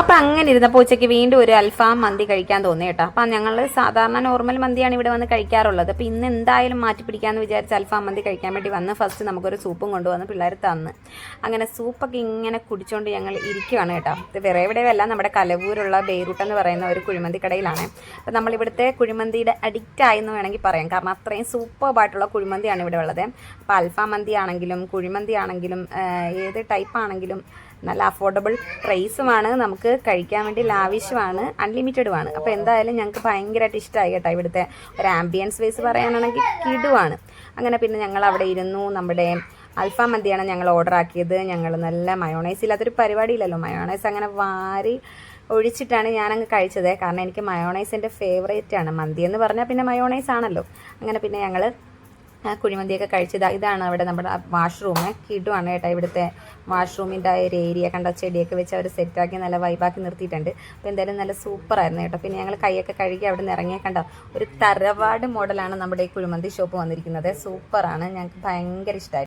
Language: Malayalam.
അപ്പം അങ്ങനെ ഇരുന്നപ്പോൾ ഉച്ചയ്ക്ക് വീണ്ടും ഒരു അൽഫാം മന്തി കഴിക്കാൻ തോന്നി കേട്ടോ. അപ്പം ഞങ്ങൾ സാധാരണ നോർമൽ മന്തിയാണ് ഇവിടെ വന്ന് കഴിക്കാറുള്ളത്. അപ്പോൾ ഇന്ന് എന്തായാലും മാറ്റി പിടിക്കാമെന്ന് വിചാരിച്ച് അൽഫാം മന്തി കഴിക്കാൻ വേണ്ടി വന്ന് ഫസ്റ്റ് നമുക്കൊരു സൂപ്പും കൊണ്ടുവന്ന് പിള്ളേർ തന്ന് അങ്ങനെ സൂപ്പൊക്കെ ഇങ്ങനെ കുടിച്ചുകൊണ്ട് ഞങ്ങൾ ഇരിക്കുകയാണ് കേട്ടോ. ഇത് വേറെ എവിടെയല്ല, നമ്മുടെ കലവൂരുള്ള ബെയ്റൂട്ട് എന്ന് പറയുന്ന ഒരു കുഴിമന്തി കടയിലാണ്. അപ്പോൾ നമ്മളിവിടുത്തെ കുഴിമന്തിയുടെ അഡിക്റ്റ് ആയെന്ന് വേണമെങ്കിൽ പറയാം, കാരണം അത്രയും സൂപ്പർബായിട്ടുള്ള കുഴിമന്തിയാണ് ഇവിടെ ഉള്ളത്. അപ്പോൾ അൽഫാം മന്തി ആണെങ്കിലും കുഴിമന്തി ആണെങ്കിലും ഏത് ടൈപ്പ് ആണെങ്കിലും നല്ല അഫോർഡബിൾ പ്രൈസുമാണ്, നമുക്ക് കഴിക്കാൻ വേണ്ടി ലാവിഷുമാണ്, അൺലിമിറ്റഡുമാണ്. അപ്പോൾ എന്തായാലും ഞങ്ങൾക്ക് ഭയങ്കരമായിട്ട് ഇഷ്ടമായി കേട്ടോ. ഇവിടുത്തെ ഒരു ആംബിയൻസ് വൈസ് പറയാനാണെങ്കിൽ കിടുവാണ്. അങ്ങനെ പിന്നെ ഞങ്ങൾ അവിടെ ഇരുന്നു. നമ്മുടെ അൽഫാം മന്തിയാണ് ഞങ്ങൾ ഓർഡർ ആക്കിയത്. ഞങ്ങൾ നല്ല മയോണൈസ് ഇല്ലാത്തൊരു പരിപാടിയില്ലല്ലോ, മയോണൈസ് അങ്ങനെ വാരി ഒഴിച്ചിട്ടാണ് ഞാനങ്ങ് കഴിച്ചത്. കാരണം എനിക്ക് മയോണൈസ് എൻ്റെ ഫേവറേറ്റ് ആണ്. മന്തി എന്ന് പറഞ്ഞാൽ പിന്നെ മയോണൈസ് ആണല്ലോ. അങ്ങനെ പിന്നെ ഞങ്ങൾ കുഴിമന്തിയൊക്കെ കഴിച്ചത്. ഇതാണ് അവിടെ നമ്മുടെ വാഷ്റൂം, കിടുവാണ് കേട്ടോ. ഇവിടുത്തെ വാഷ്റൂമിൻ്റെ ഒരു ഏരിയ കണ്ട, ചെടിയൊക്കെ വെച്ച് അവർ സെറ്റാക്കി നല്ല വൈബാക്കി നിർത്തിയിട്ടുണ്ട്. അപ്പോൾ എന്തായാലും നല്ല സൂപ്പറായിരുന്നു കേട്ടോ. പിന്നെ ഞങ്ങൾ കൈയൊക്കെ കഴുകി അവിടെ നിന്ന് ഇറങ്ങിയ കണ്ടോ, ഒരു തറവാട് മോഡലാണ് നമ്മുടെ ഈ കുഴിമന്തി ഷോപ്പ് വന്നിരിക്കുന്നത്. സൂപ്പറാണ്, ഞങ്ങൾക്ക് ഭയങ്കര ഇഷ്ടമായി.